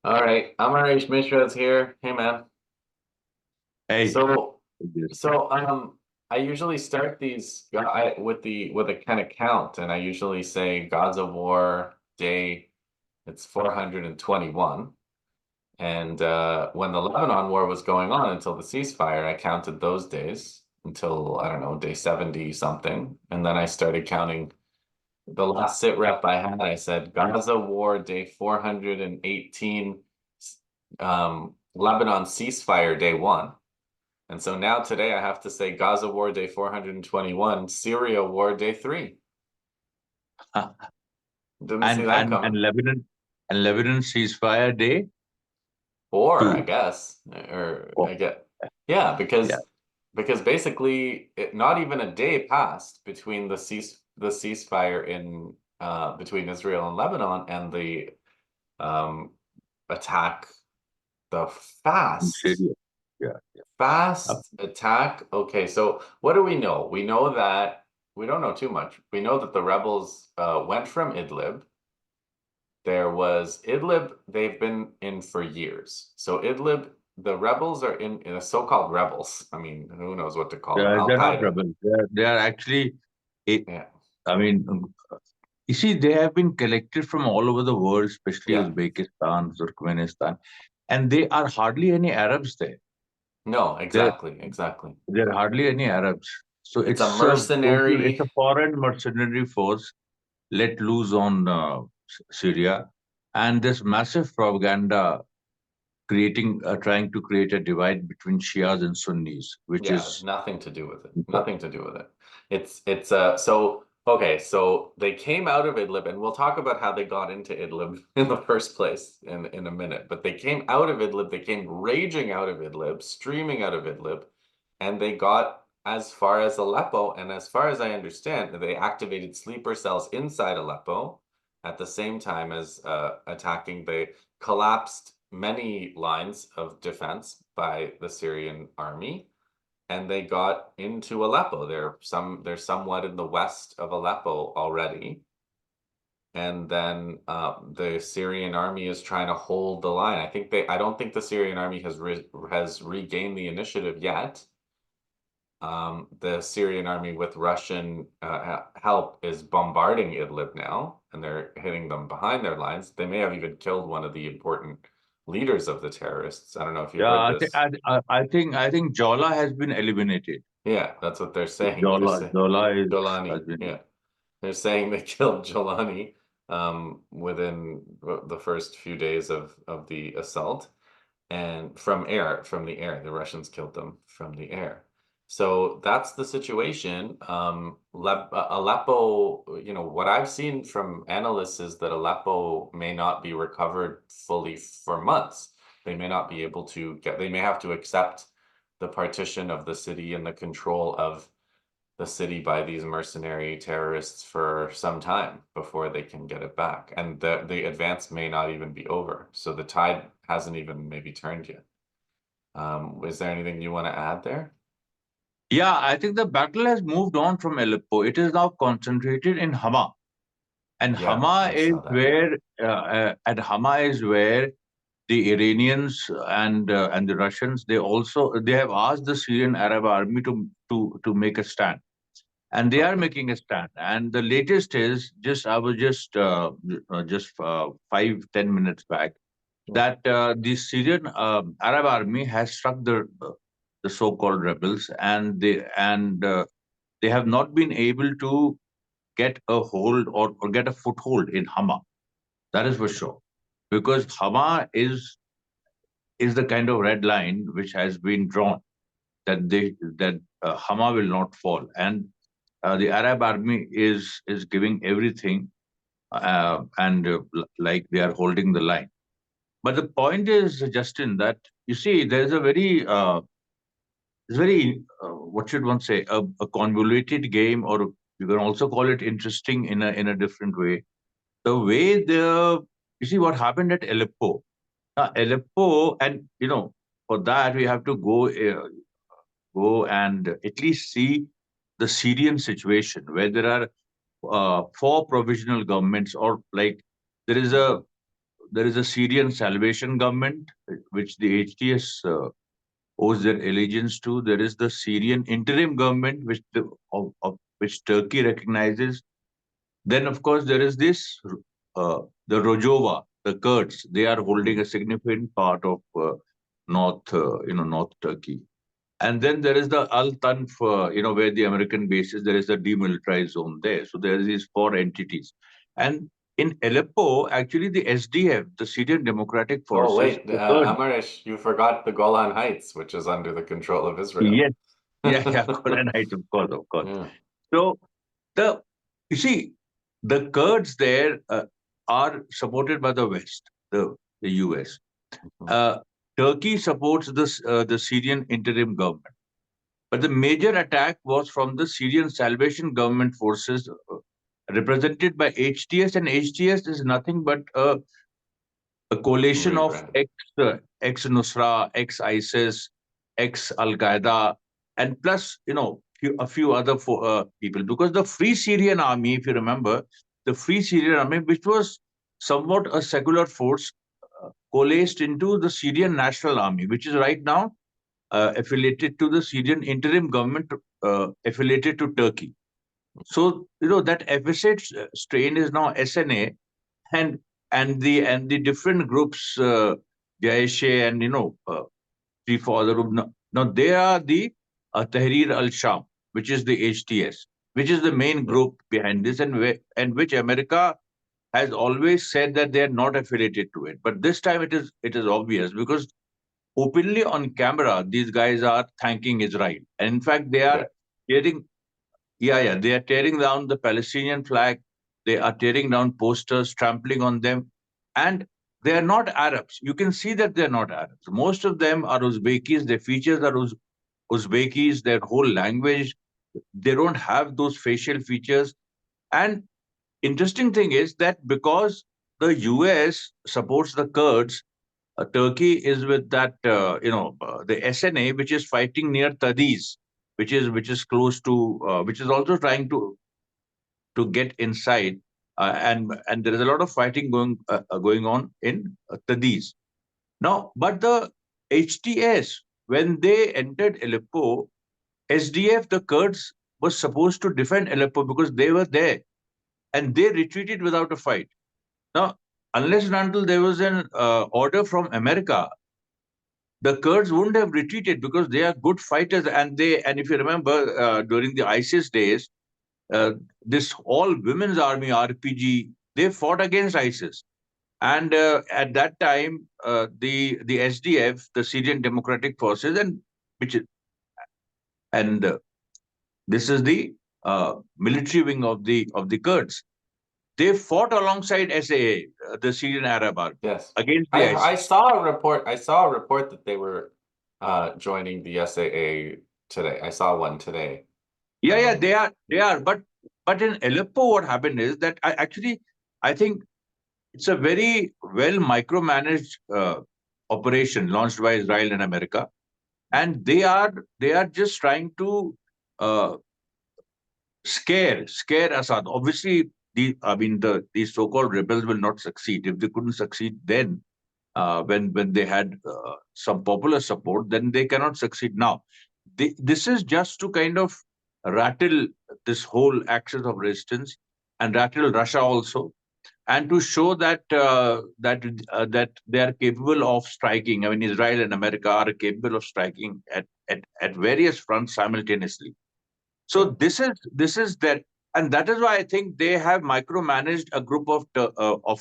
All right, Amarish Mishra's here. Hey, man. Hey, So, yes. so I usually start these with a kind of count, and I usually say Gaza War Day. It's 421, and when the Lebanon War was going on until the ceasefire, I counted those days until I don't know day 70 something, and then I started counting the last sit rep I had. I said Gaza War Day 418. Lebanon ceasefire day one. And so now today I have to say Gaza war day 421, Syria war day three. Didn't see and that and coming. and Lebanon ceasefire day Or I two. guess, or Oh, I get, yeah, yeah. because basically not even a day passed between the ceasefire in between Israel and Lebanon and the um attack, the In fast. Syria. Yeah, yeah. Fast attack. Okay, so what do we know? We know that we don't know too much. We know that the rebels went from Idlib. There was Idlib, they've been in for years. So Idlib, the rebels are in a so-called rebels. I mean, who knows what to call them? They're not Al-Qaeda. rebels. They are actually. It, Yeah. I mean, you see, they have been collected from all over the world, especially Yeah. Uzbekistan, Turkmenistan, and they are hardly any Arabs there. No, There, exactly, exactly. there are hardly any Arabs. So It's a it's a mercenary. foreign mercenary force let loose on Syria, and this massive propaganda trying to create a divide between Shias and Sunnis, which Yeah, is nothing to do with it. important. Nothing to do with it. It's so okay, so they came out of Idlib, and we'll talk about how they got into Idlib in the first place in a minute. But they came out of Idlib, they came raging out of Idlib, streaming out of Idlib, and they got as far as Aleppo, and as far as I understand, they activated sleeper cells inside Aleppo at the same time as attacking. They collapsed many lines of defense by the Syrian army, and they got into Aleppo. They're somewhat in the west of Aleppo already. And then the Syrian army is trying to hold the line. I don't think the Syrian army has regained the initiative yet. The Syrian army with Russian help is bombarding Idlib now, and they're hitting them behind their lines. They may have even killed one of the important leaders of the terrorists. I don't know if you Yeah, heard this. I think Jola has been eliminated. Yeah, that's what they're saying. Jola has Jolani. been. Yeah, they're saying they killed Jolani within the first few days of the assault, and from the air. The Russians killed them from the air. So that's the situation. Aleppo, what I've seen from analysts is that Aleppo may not be recovered fully for months. They may not be able to they may have to accept the partition of the city and the control of the city by these mercenary terrorists for some time before they can get it back. And the advance may not even be over. So the tide hasn't even maybe turned yet. Is there anything you want to add there? Yeah, I think the battle has moved on from Aleppo. It is now concentrated in Hama, and Yeah, I saw that. Yeah. Hama is where the Iranians and the Russians they have asked the Syrian Arab army to make a stand, and they are Okay. making a stand. And the latest is just 5-10 minutes back Yeah. that the Syrian Arab army has struck the so-called rebels, and they have not been able to get a hold or get a foothold in Hama. That is for sure, because Hama is the kind of red line which has been drawn that Hama will not fall, and the Arab army is giving everything, and like they are holding the line. But the point is, Justin, that you see, there's a very what should one say, a convoluted game, or you can also call it interesting in a different way. The way you see what happened at Aleppo. Aleppo, and for that we have to go and at least see the Syrian situation, where there are four provisional governments, or like there is there is a Syrian Salvation Government, which the HTS owes their allegiance to. There is the Syrian Interim Government, of which Turkey recognizes. Then, of course, there is this the Rojava, the Kurds. They are holding a significant part of North Turkey. And then there is the Al Tanf, where the American base is. There is a demilitarized zone there. So there are these four entities. And in Aleppo, actually, the SDF, the Syrian Democratic Oh, Forces, wait, the Kurds. Amarish, you forgot the Golan Heights, which is under the control of Israel. Yes, yeah, Golan Heights, of course, of course. Yeah. So you see, the Kurds there are supported by the West, the US. Turkey supports the Syrian interim government. But the major attack was from the Syrian Salvation Government forces represented by HTS, and HTS is nothing but a coalition of Rebrand. ex-Nusra, ex-ISIS, ex-Al Qaeda, and plus a few other people. Because the Free Syrian Army, if you remember, the Free Syrian Army, which was somewhat a secular force, coalesced into the Syrian National Army, which is right now affiliated to the Syrian interim government, affiliated to Turkey. So that FSH strain is now SNA, and the different groups, Jaish and three four other groups. Now they are the Tahrir al-Sham, which is the HTS, which is the main group behind this, and which America has always said that they are not affiliated to it. But this time it is obvious, because openly on camera these guys are thanking Israel, and in fact they are tearing. Yeah, they are tearing down the Palestinian flag. They are tearing down posters, trampling on them, and they are not Arabs. You can see that they are not Arabs. Most of them are Uzbekis. Their features are Uzbekis. Their whole language, they don't have those facial features. And interesting thing is that because the US supports the Kurds, Turkey is with that, the SNA, which is fighting near Tadiz, which is close to, which is also trying to get inside, and there is a lot of fighting going on in Tadiz. Now, but the HTS, when they entered Aleppo, SDF, the Kurds, was supposed to defend Aleppo because they were there, and they retreated without a fight. Now, unless and until there was an order from America, the Kurds wouldn't have retreated, because they are good fighters, and if you remember, during the ISIS days, this all women's army RPG, they fought against ISIS, and at that time, the SDF, the Syrian Democratic Forces, and this is the military wing of the Kurds. They fought alongside SAA, the Syrian Arab Army, Yes. against the ISIS. I saw a report. I saw a report that they were joining the SAA today. I saw one today. Yeah, they are. But in Aleppo, what happened is that I think it's a very well micromanaged operation launched by Israel and America, and they are just trying to uh, scare Assad. Obviously, these so-called rebels will not succeed. If they couldn't succeed then, when they had some popular support, then they cannot succeed now. This is just to kind of rattle this whole axis of resistance, and rattle Russia also, and to show that that they are capable of striking. I mean, Israel and America are capable of striking at various fronts simultaneously. So this is that, and that is why I think they have micromanaged a group of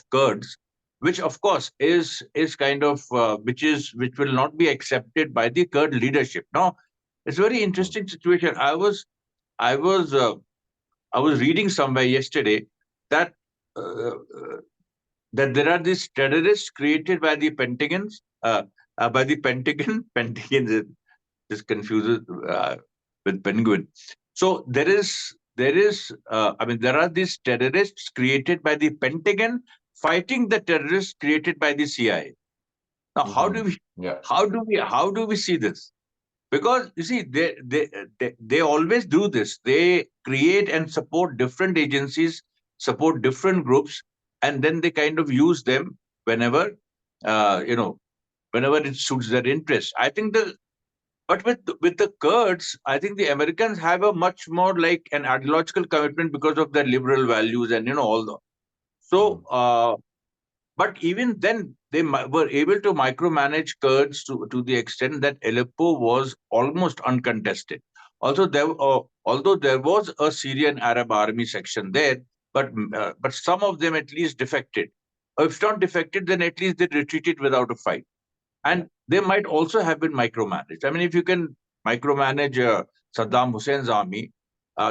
Kurds, which of course is kind of which will not be accepted by the Kurd leadership. Now, it's a very interesting situation. I was reading somewhere yesterday that that there are these terrorists created by the Pentagons, by the Pentagon. Pentagon is confused with penguin. So there are these terrorists created by the Pentagon fighting the terrorists created by the CIA. Now, how do we see this? Because you see, they always do this. They create and support different agencies, support different groups, and then they kind of use them whenever, you know, whenever it suits their interest. I think but with the Kurds, I think the Americans have a much more like an ideological commitment because of their liberal values and all the so. Mhm. But even then, they were able to micromanage Kurds to the extent that Aleppo was almost uncontested. Also, although there was a Syrian Arab army section there, but some of them at least defected. Or if not defected, then at least they retreated without a fight. Yeah. And they might also have been micromanaged. I mean, if you can micromanage Saddam Hussein's army,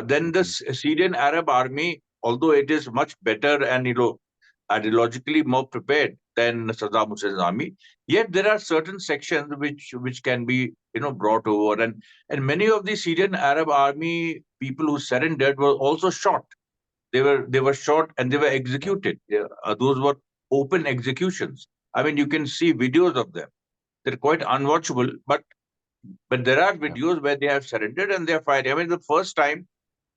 then the Mhm. Syrian Arab army, although it is much better and ideologically more prepared than Saddam Hussein's army, yet there are certain sections which can be brought over, and many of the Syrian Arab army people who surrendered were also shot. They were shot and they were Yeah. executed. Yeah, those were open executions. I mean, you can see videos of them. They're quite unwatchable, but there are Yeah. videos where they have surrendered and they are fighting. I mean, the first time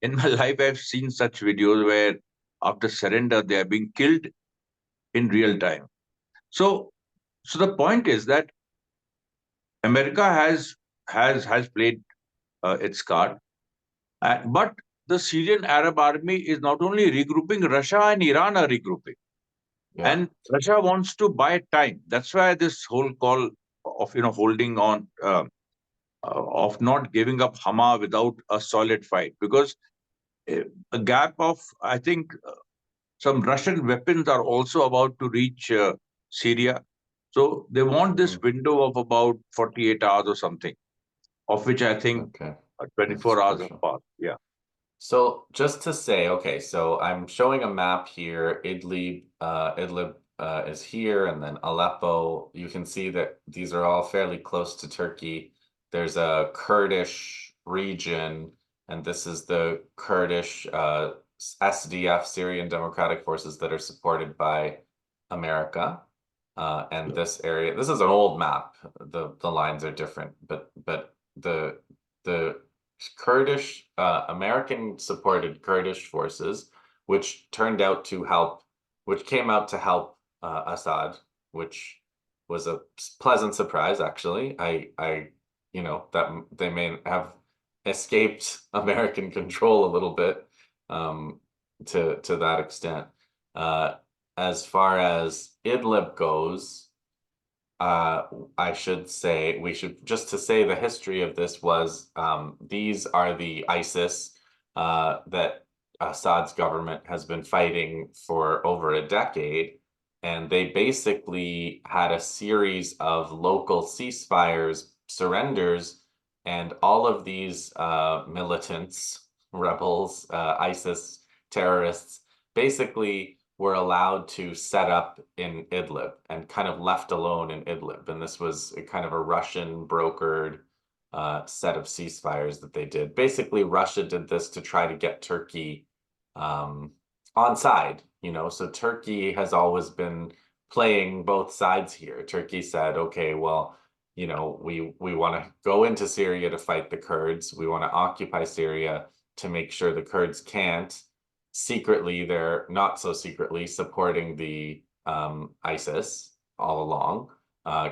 in my life I've seen such videos where after surrender they are being killed in real time. So, so the point is that America has played its card, but the Syrian Arab army is not only regrouping. Russia and Iran are regrouping, Yeah. and Russia wants to buy time. That's why this whole call of holding on. Of not giving up Hama without a solid fight, because a gap of, I think, some Russian weapons are also about to reach Syria. So they want this Mhm. window of about 48 hours or something, of which I think Okay. That's 24 hours have crucial. passed. Yeah. So just to say, okay, so I'm showing a map here. Idlib is here, and then Aleppo. You can see that these are all fairly close to Turkey. There's a Kurdish region, and this is the Kurdish SDF, Syrian Democratic Forces, that are supported by America. And this area, this is an old map. The lines are different, but the Kurdish, American supported Kurdish forces, which turned out to help, which came out to help Assad, which was a pleasant surprise, actually. That they may have escaped American control a little bit, to that extent. Uh, as far as Idlib goes, uh, I should say, we should just to say the history of this was these are the ISIS that Assad's government has been fighting for over a decade. And they basically had a series of local ceasefires, surrenders, and all of these militants, rebels, ISIS terrorists, basically were allowed to set up in Idlib and kind of left alone in Idlib. And this was a kind of a Russian brokered set of ceasefires that they did. Basically, Russia did this to try to get Turkey um, on side, So Turkey has always been playing both sides here. Turkey said, okay, well, we want to go into Syria to fight the Kurds. We want to occupy Syria to make sure the Kurds can't. Secretly, they're not so secretly supporting the ISIS all along,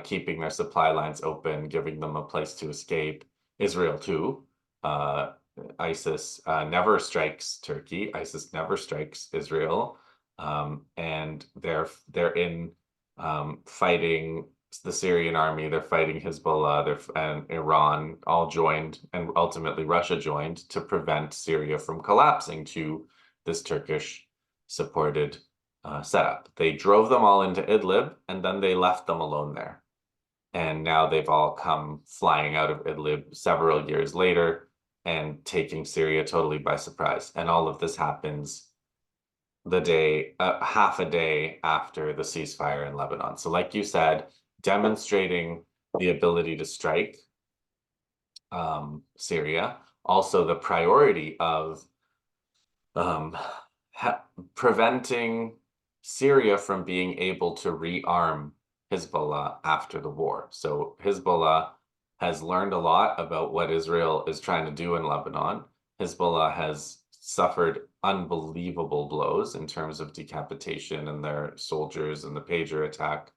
keeping their supply lines open, giving them a place to escape. Israel too. Uh, ISIS never strikes Turkey. ISIS never strikes Israel, and they're in fighting the Syrian army. They're fighting Hezbollah. And Iran all joined, and ultimately Russia joined to prevent Syria from collapsing to this Turkish supported setup. They drove them all into Idlib, and then they left them alone there. And now they've all come flying out of Idlib several years later and taking Syria totally by surprise. And all of this happens half a day after the ceasefire in Lebanon. So, like you said, demonstrating the ability to strike Syria, also the priority of um, preventing Syria from being able to rearm Hezbollah after the war. So Hezbollah has learned a lot about what Israel is trying to do in Lebanon. Hezbollah has suffered unbelievable blows in terms of decapitation and their soldiers and the pager attack.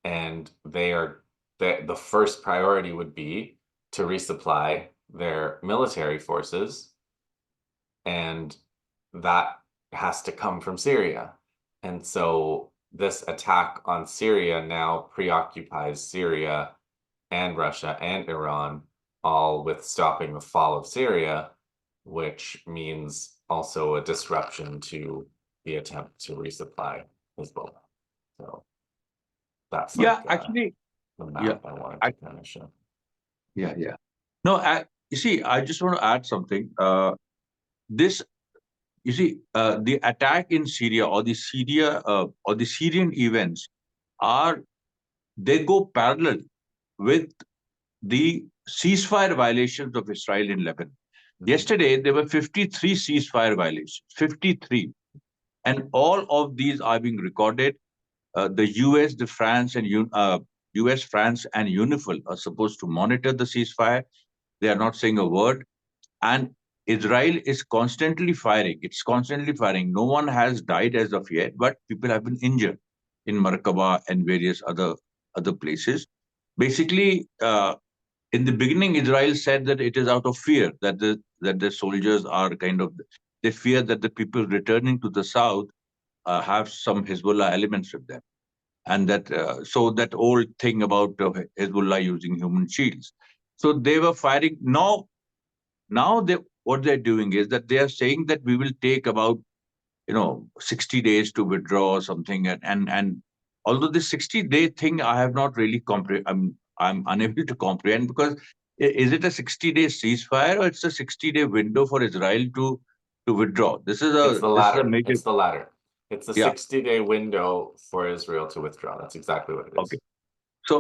And the first priority would be to resupply their military forces, and that has to come from Syria. And so this attack on Syria now preoccupies Syria and Russia and Iran, all with stopping the fall of Syria, which means also a disruption to the attempt to resupply Hezbollah. So that's Yeah, like actually, the yeah, map I wanted I, to kind of show. yeah. No, you see, I just want to add something. This, you see, the attack in Syria or the Syrian events are, they go parallel with the ceasefire violations of Israel in Lebanon. Yesterday, there were 53 ceasefire violations, 53. And all of these are being recorded. The US, the France, and US, France, and UNIFIL are supposed to monitor the ceasefire. They are not saying a word. And Israel is constantly firing. It's constantly firing. No one has died as of yet, but people have been injured in Markaba and various other places. Basically, in the beginning, Israel said that it is out of fear that the soldiers are kind of, they fear that the people returning to the south have some Hezbollah elements with them, and that so that old thing about Hezbollah using human shields. So they were firing. Now they, what they're doing is that they are saying that we will take about 60 days to withdraw or something, and although this 60-day thing I have not really I'm unable to comprehend, because is it a 60-day ceasefire, or it's a 60-day window for Israel to withdraw? It's the This is a latter. major. It's the latter. It's a Yeah. 60-day window for Israel to withdraw. That's exactly what it Okay. is.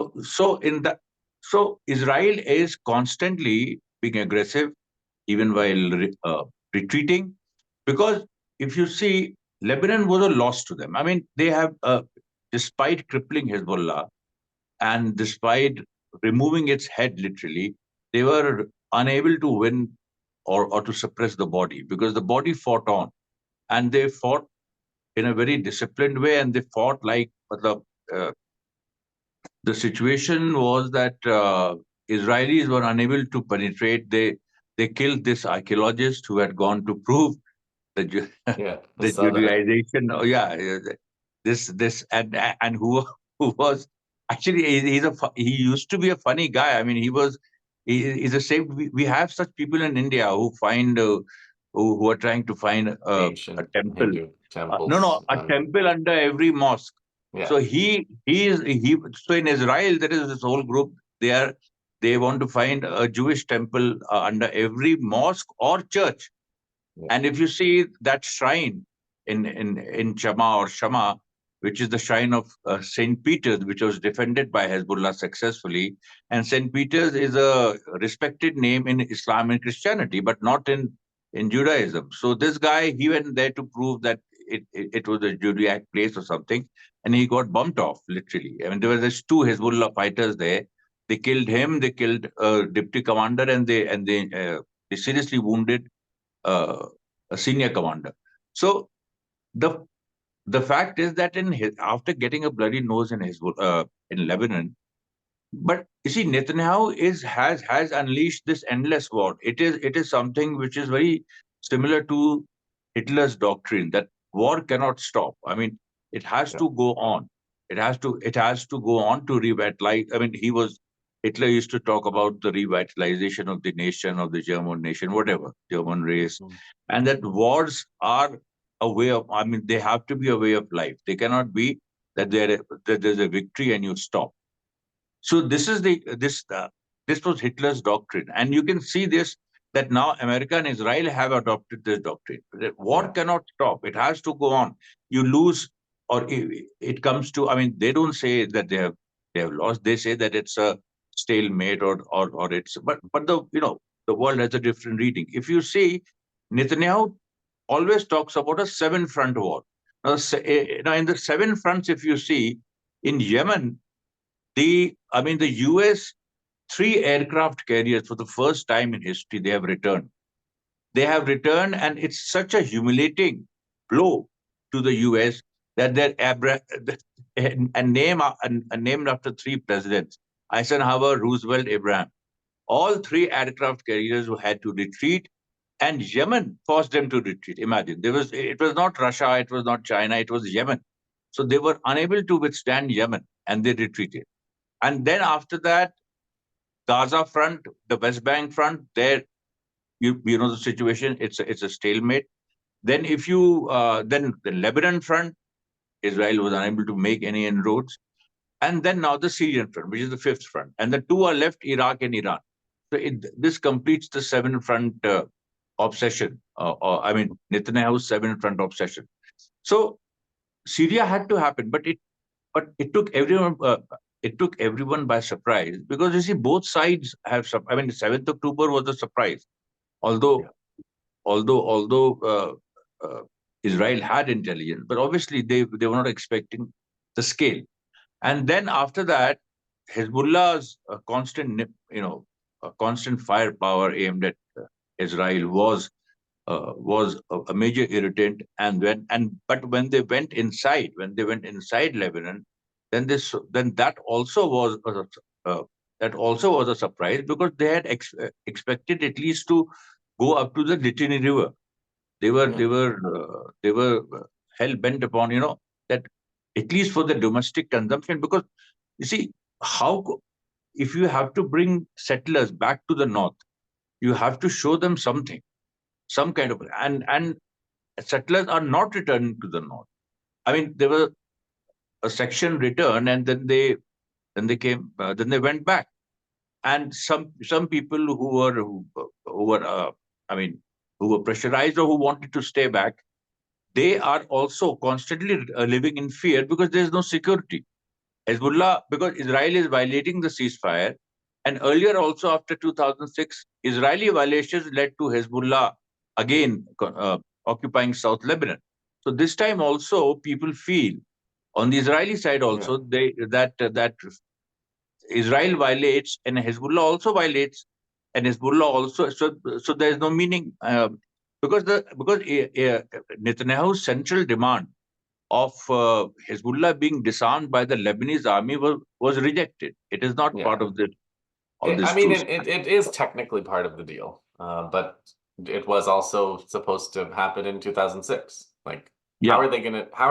So Israel is constantly being aggressive, even while retreating, because if you see, Lebanon was a loss to them. I mean, they have, despite crippling Hezbollah and despite removing its head literally, they were unable to win or to suppress the body, because the body fought on, and they fought in a very disciplined way, and they fought like the situation was that Israelis were unable to penetrate. They killed this archaeologist who had gone to prove the Yeah, I the saw that. Judaization. Oh yeah, this and who was actually he used to be a funny guy. I mean, he's the same. We have such people in India who find who are trying to find a Ancient temple. Hindu No, temples a under. temple under every mosque. Yeah, So he so in Israel there is this whole group. They want to find a Jewish temple under every mosque or church. yeah, And if you see that shrine in Chama or Shama, which is the shrine of Saint Peter's, which was defended by Hezbollah successfully, and Saint Peter's is a respected name in Islam and Christianity, but not in Judaism. So this guy, he went there to prove that it was a Judaic place or something, and he got bumped off literally. I mean, there were just two Hezbollah fighters there. They killed him. They killed a deputy commander, and they seriously wounded uh, a senior commander. So the the fact is that after getting a bloody nose in Lebanon, but you see, Netanyahu has unleashed this endless war. It is something which is very similar to Hitler's doctrine that war cannot stop. I mean, it has yeah. to go on. It has to go on to revitalize. I mean, Hitler used to talk about the revitalization of the nation, of the German nation, whatever, German race, Mhm. and that wars are a way of. I mean, they have to be a way of life. They cannot be that there's a victory and you stop. So this was Hitler's doctrine, and you can see this, that now America and Israel have adopted this doctrine. That war Yeah, cannot stop; it has to go on. You lose, or it comes to. I mean, they don't say that they have lost. They say that it's a stalemate, or it's. But the world has a different reading. If you see, Netanyahu always talks about a seven-front war. Now in the seven fronts, if you see in Yemen, the US three aircraft carriers for the first time in history, they have returned. they have returned, and it's such a humiliating blow to the US that they're named after three presidents: Eisenhower, Roosevelt, Abraham. All three aircraft carriers who had to retreat, and Yemen forced them to retreat. Imagine, it was not Russia, it was not China, it was Yemen. So they were unable to withstand Yemen, and they retreated. And then after that, Gaza front, the West Bank front, there you know the situation. It's a stalemate. Then if you then the Lebanon front, Israel was unable to make any inroads, and then now the Syrian front, which is the fifth front, and the two are left: Iraq and Iran. So this completes the seven front obsession, or I mean Netanyahu's seven front obsession. So Syria had to happen, but it took everyone. It took everyone by surprise, because you see both sides have. I mean, 7th October was a surprise, although although Israel had intelligence, but obviously they were not expecting the scale. And then after that, Hezbollah's constant firepower aimed at Israel was a major irritant. And but when they went inside Lebanon, then uh, that also was a surprise, because they had expected at least to go up to the Litany River. Yeah. They were hell bent upon that, at least for the domestic consumption, because you see if you have to bring settlers back to the north, you have to show them something, some kind of, and settlers are not returning to the north. I mean, there was a section returned, and then they went back, and some people who were I mean, who were pressurized or who wanted to stay back, they are also constantly living in fear, because there is no security. Hezbollah, because Israel is violating the ceasefire, and earlier also after 2006, Israeli violations led to Hezbollah again occupying South Lebanon. So this time also, people feel on the Israeli side Yeah. also that Israel violates and Hezbollah also violates, and Hezbollah also. So there is no meaning, because Netanyahu's central demand of Hezbollah being disarmed by the Lebanese army was rejected. It is not part Yeah. of I this mean, truce. it is technically part of the deal, but it was also supposed to happen in 2006. Like, Yeah, how are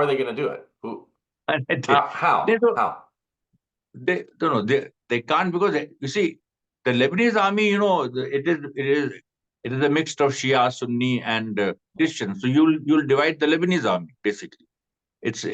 they gonna do it? Who? and How? they don't How? they can't, because you see the Lebanese army. It is a mix of Shia, Sunni, and Christian. So you'll divide the Lebanese army basically. It's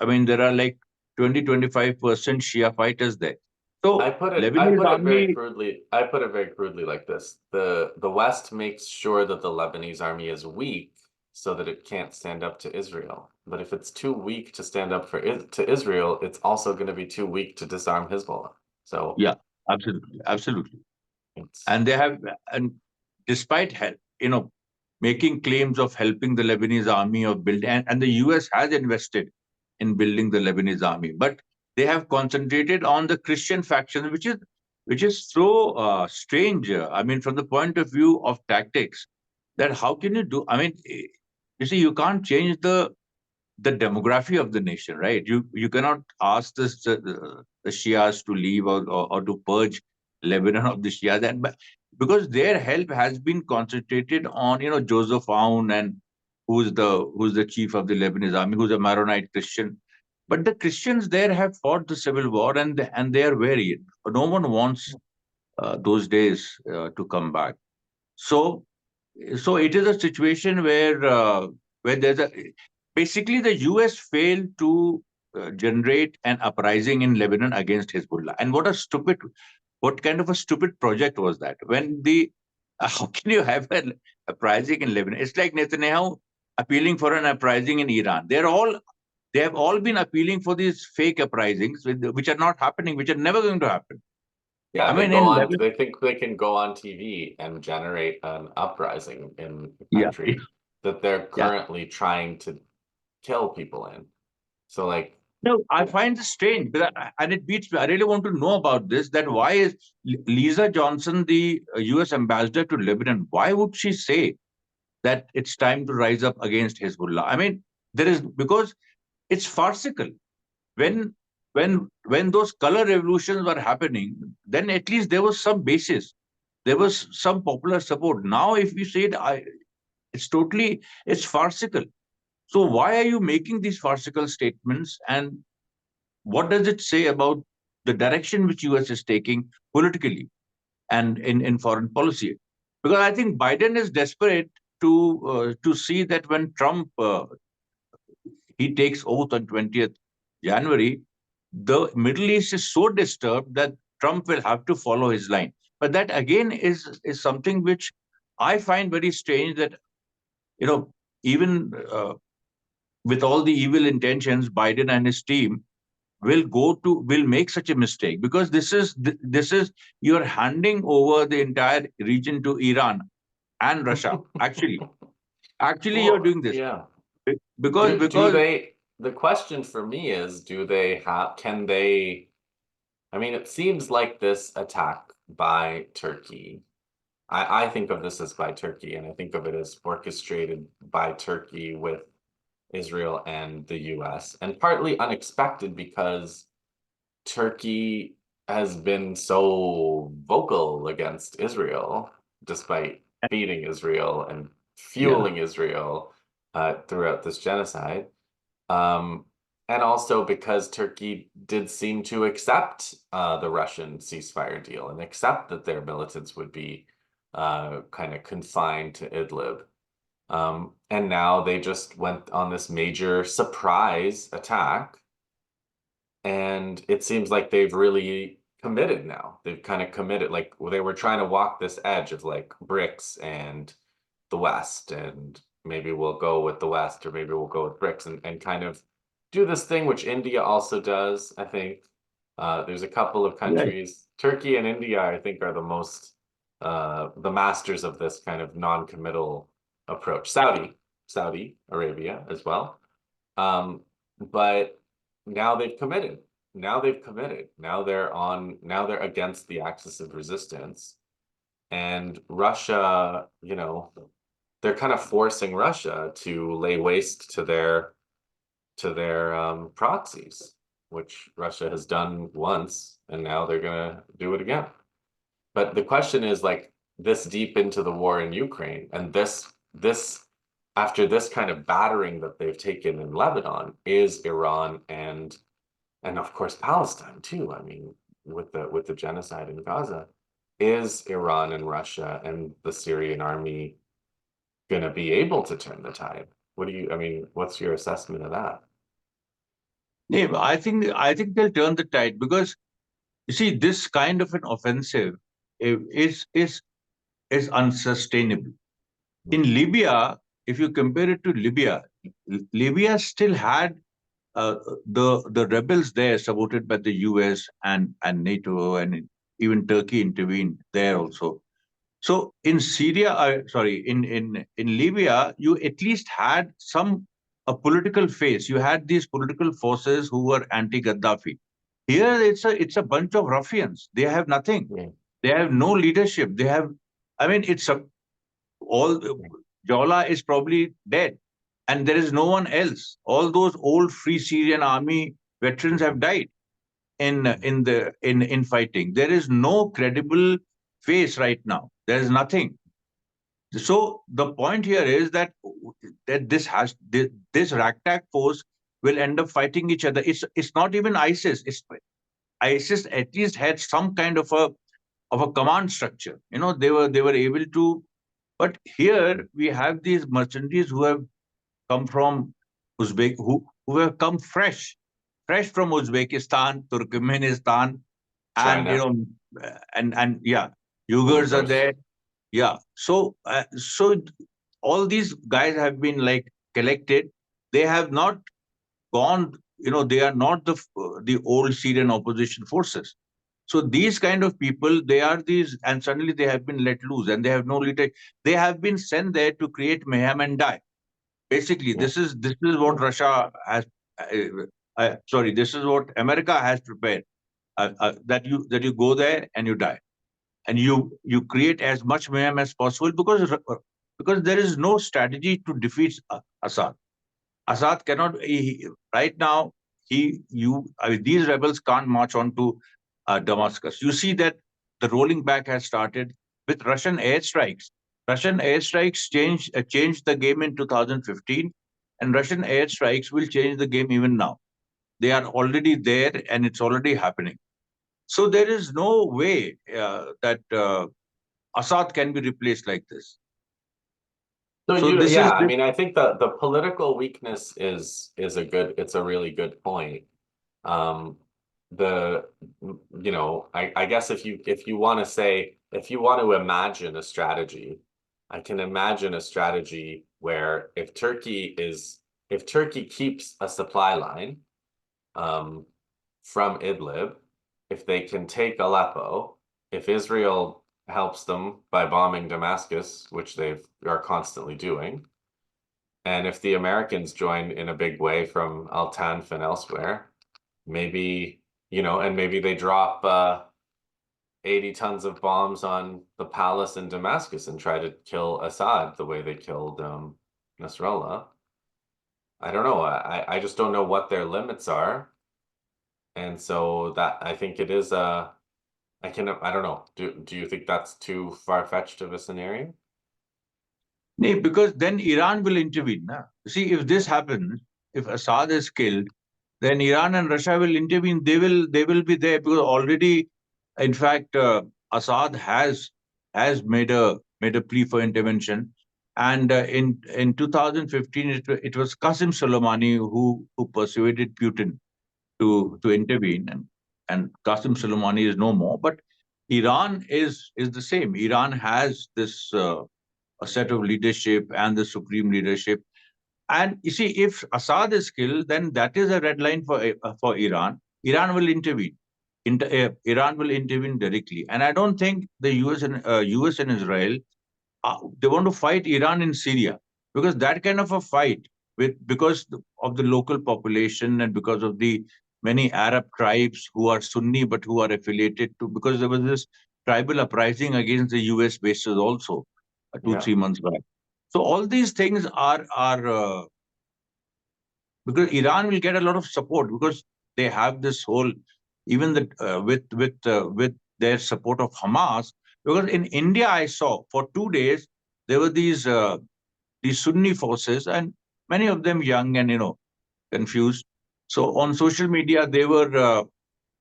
I mean, there are like 20-25% Shia fighters there. So I Lebanese put it very army, crudely. I put it very crudely like this. The West makes sure that the Lebanese army is weak so that it can't stand up to Israel. But if it's too weak to stand up to Israel, it's also going to be too weak to disarm Hezbollah. So yeah, absolutely, absolutely. it's And they have, and despite making claims of helping the Lebanese army or build, and the US has invested in building the Lebanese army, but they have concentrated on the Christian faction, which is so strange. I mean, from the point of view of tactics, that how can you do? I mean, you see, you can't change the demography of the nation, right? You cannot ask the Shias to leave, or to purge Lebanon of the Shias, because their help has been concentrated on Joseph Aoun, and who's the chief of the Lebanese army, who's a Maronite Christian. But the Christians there have fought the civil war, and they are weary. No one wants those days to come back. So so it is a situation where there's a basically the US failed to generate an uprising in Lebanon against Hezbollah. And what kind of a stupid project was that? When the how can you have an uprising in Lebanon? It's like Netanyahu appealing for an uprising in Iran. They have all been appealing for these fake uprisings, which are not happening, which are never going to happen. yeah, I mean, in Lebanon, they think they can go on TV and generate an uprising in a yeah, country that they're yeah, currently trying to kill people in. So like No, I find this strange, and it beats me. I really want to know about this. That why is Lisa Johnson, the U.S. ambassador to Lebanon, why would she say that it's time to rise up against Hezbollah? I mean, there is because it's farcical. When when those color revolutions were happening, then at least there was some basis. There was some popular support. Now, if we say it's farcical. So why are you making these farcical statements? And what does it say about the direction which US is taking politically and in foreign policy? Because I think Biden is desperate to see that when Trump he takes oath on 20th January, the Middle East is so disturbed that Trump will have to follow his line. But that again is something which I find very strange that you know even with all the evil intentions, Biden and his team will make such a mistake because this is you're handing over the entire region to Iran and Russia. Actually, you're Well, doing this yeah. Do because they, the question for me is, do they have, can they, I mean, it seems like this attack by Turkey, I think of this as by Turkey, and I think of it as orchestrated by Turkey with Israel and the US, and partly unexpected because Turkey has been so vocal against Israel, despite feeding Israel and yeah, fueling Israel throughout this genocide. Um, and also because Turkey did seem to accept the Russian ceasefire deal and accept that their militants would be kind of confined to Idlib. And now they just went on this major surprise attack, and it seems like they've really committed now. They've kind of committed, like they were trying to walk this edge of like BRICS and the West, and maybe we'll go with the West, or maybe we'll go with BRICS, and kind of do this thing which India also does, I think. There's a couple of right. countries, Turkey and India, I think, are the most the masters of this kind of non-committal approach. Saudi Arabia as well. Um, but now they've committed. Now they've committed. Now they're against the axis of resistance. And Russia, they're kind of forcing Russia to lay waste to their proxies, which Russia has done once, and now they're gonna do it again. But the question is, like, this deep into the war in Ukraine, and this after this kind of battering that they've taken in Lebanon, is Iran and of course Palestine too. I mean, with the genocide in Gaza, is Iran and Russia and the Syrian army gonna be able to turn the tide? I mean, what's your assessment of that? Yeah, I think they'll turn the tide because you see this kind of an offensive is unsustainable. In Libya, if you compare it to Libya, Libya still had the rebels there supported by the US and NATO, and even Turkey intervened there also. So in Syria, sorry, in Libya, you at least had some a political face. You had these political forces who were anti-Gaddafi. Here, it's a bunch of ruffians. They have nothing. Yeah. They have no leadership. They have, I mean, it's a all Jola is probably dead, and there is no one else. All those old Free Syrian Army veterans have died in fighting. There is no credible face right now. There is nothing. So the point here is that this ragtag force will end up fighting each other. It's not even ISIS. ISIS at least had some kind of a command structure. They were able to. But here we have these mercenaries who have come from who have come fresh from Uzbekistan, Turkmenistan, and China, and yeah, Uyghurs are Uyghurs. there. Yeah, so all these guys have been like collected. They have not gone. They are not the old Syrian opposition forces. So these kind of people, they are these, and suddenly they have been let loose, and they have no leader. They have been sent there to create mayhem and die. Basically, Yeah. this is what Russia has. sorry, this is what America has prepared. That you go there and you die, and you create as much mayhem as possible because there is no strategy to defeat Assad. Assad cannot right now. These rebels can't march on to Damascus. You see that the rolling back has started with Russian airstrikes. Russian airstrikes changed the game in 2015, and Russian airstrikes will change the game even now. They are already there, and it's already happening. So there is no way that Assad can be replaced like this. So So this yeah, is I this. mean, I think the political weakness is it's a really good point. Um, the I guess if you want to say if you want to imagine a strategy, I can imagine a strategy where if Turkey keeps a supply line um from Idlib, if they can take Aleppo, if Israel helps them by bombing Damascus, which they are constantly doing, and if the Americans join in a big way from Al Tanf and elsewhere, maybe, and maybe they drop 80 tons of bombs on the palace in Damascus and try to kill Assad the way they killed Nasrallah. I don't know. I just don't know what their limits are. And so that I think it is I don't know. Do you think that's too far-fetched of a scenario? No, because then Iran will intervene. Na? See, if this happens, if Assad is killed, then Iran and Russia will intervene. They will be there because already, in fact, Assad has made a plea for intervention, and in 2015 it was Qasim Soleimani who persuaded Putin to intervene, and Qasim Soleimani is no more, but Iran is the same. Iran has this a set of leadership and the supreme leadership. And you see, if Assad is killed, then that is a red line for Iran. Iran will intervene. Iran will intervene directly, and I don't think the US and Israel they want to fight Iran in Syria because that kind of a fight because of the local population and because of the many Arab tribes who are Sunni but who are affiliated to because there was this tribal uprising against the US bases also two Yeah. 3 months back. So all these things are because Iran will get a lot of support because they have this whole even the with their support of Hamas. Because in India, I saw for 2 days there were these Sunni forces and many of them young and confused. So on social media, they were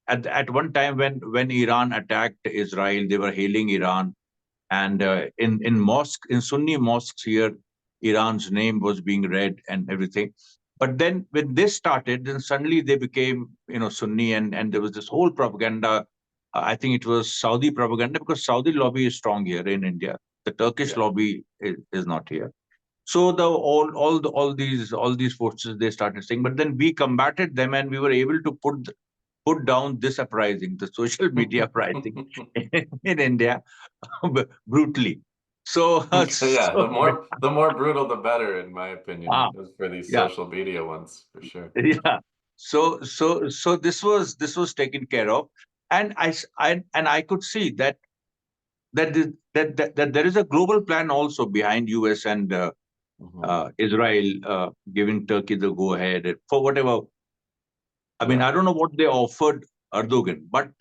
at one time when Iran attacked Israel, they were hailing Iran, and in Sunni mosques here, Iran's name was being read and everything. But then when this started, then suddenly they became Sunni, and there was this whole propaganda. I think it was Saudi propaganda because Saudi lobby is strong here in India. The Turkish Yeah. lobby is not here. So all these forces they started saying, but then we combated them and we were able to put down this uprising, the social media uprising in India brutally. So, Yeah, so the more brutal the better, in my opinion, ah, is for these yeah, social media ones, for sure. yeah. So this was taken care of, and I could see that there is a global plan also behind US and Hmm. Israel giving Turkey the go ahead for whatever. I mean, Yeah. I don't know what they offered Erdogan, but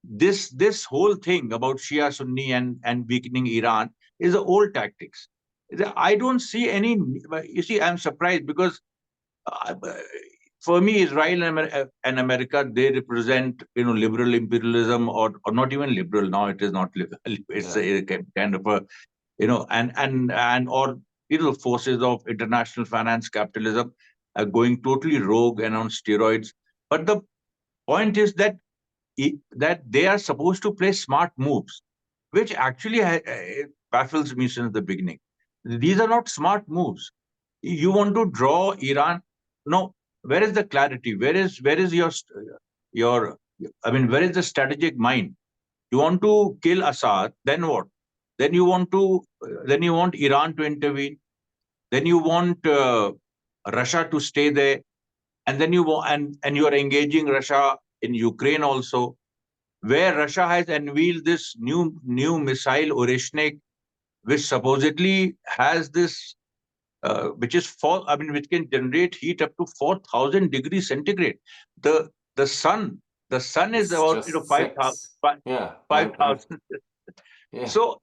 this whole thing about Shia Sunni and weakening Iran is a old tactics. I don't see any. You see, I'm surprised because uh, for me, Israel and America they represent liberal imperialism or not even liberal. Now it is not liberal. It's Yeah. a kind of a and or forces of international finance capitalism going totally rogue and on steroids. But the point is that they are supposed to play smart moves, which actually baffles me since the beginning. These are not smart moves. You want to draw Iran? No. Where is the clarity? Where is your? I mean, where is the strategic mind? You want to kill Assad? Then what? Then you want to? Then you want Iran to intervene? Then you want Russia to stay there? and then and you are engaging Russia in Ukraine also, where Russia has unveiled this new missile Oreshnik, which supposedly has this, which is which can generate heat up to 4,000 degrees centigrade. The the sun, the sun is It's about just 5,000. six. Yeah, I'm 5,000. yeah, So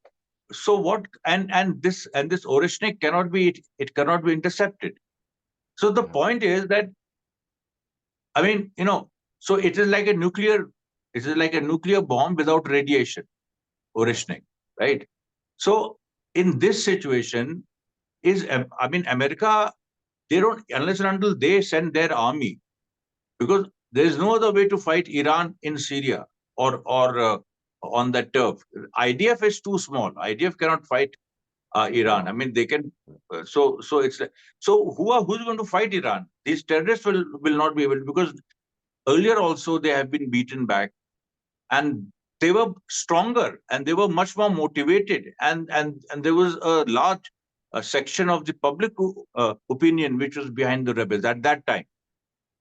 what, and this Oreshnik cannot be, it cannot be intercepted. So the yeah, point is that, I mean, so it is like a nuclear bomb without radiation, yeah, Oreshnik, right? So in this situation, I mean, America, they don't, unless and until they send their army, because there is no other way to fight Iran in Syria, or on that turf. IDF is too small. IDF cannot fight Iran. I no, mean, they can. So it's so who's going to fight Iran? These terrorists will not be able to, because earlier also they have been beaten back, and they were stronger and they were much more motivated, and there was a large section of the public opinion which was behind the rebels at that time.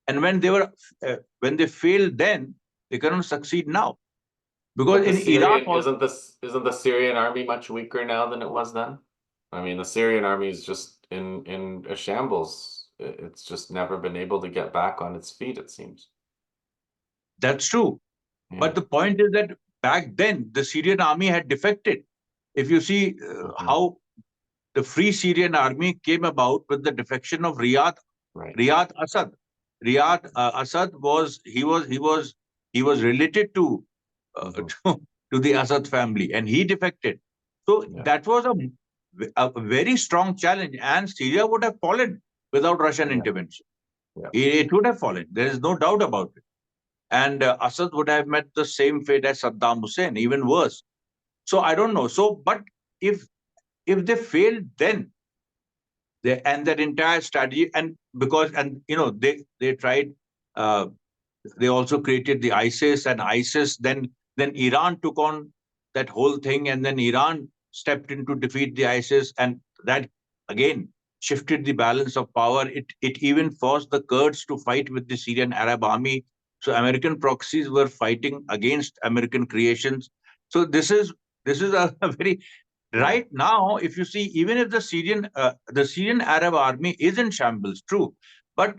And when they failed then, they cannot succeed now, because but the in Iraq Syrian also. isn't the Syrian army much weaker now than it was then? I mean, the Syrian army is just in a shambles. It's just never been able to get back on its feet, it seems. That's true, Yeah. but the point is that back then the Syrian army had defected. If you see Mhm. how the Free Syrian Army came about with the defection of Right. Riyad Assad. Riyad Assad he was related Hmm. to the Assad family, and he defected. So Yeah. that was a very strong challenge, and Syria would have fallen without Russian Yeah. intervention. Yeah. It would have fallen. There is no doubt about it. And Assad would have met the same fate as Saddam Hussein, even worse. So I don't know. So, but if they failed then, and that entire strategy, and because, and they tried, uh, they also created the ISIS, and ISIS, then Iran took on that whole thing, and then Iran stepped in to defeat the ISIS, and that again shifted the balance of power. It even forced the Kurds to fight with the Syrian Arab army. So American proxies were fighting against American creations. So this is a very, Yeah. right now, if you see, even if the Syrian Arab army is in shambles, true, but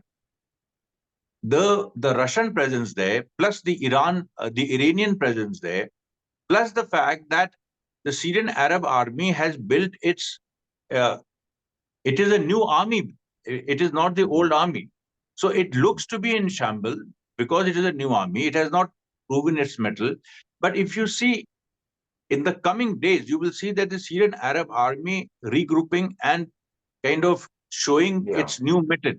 the Russian presence there, plus the Iranian presence there, plus the fact that the Syrian Arab army has built uh, it is a new army. It is not the Hmm. old army. So it looks to be in shambles because it is a new army. It has not proven its mettle. But if you see, in the coming days, you will see that the Syrian Arab army regrouping and kind of showing Yeah. its new mettle.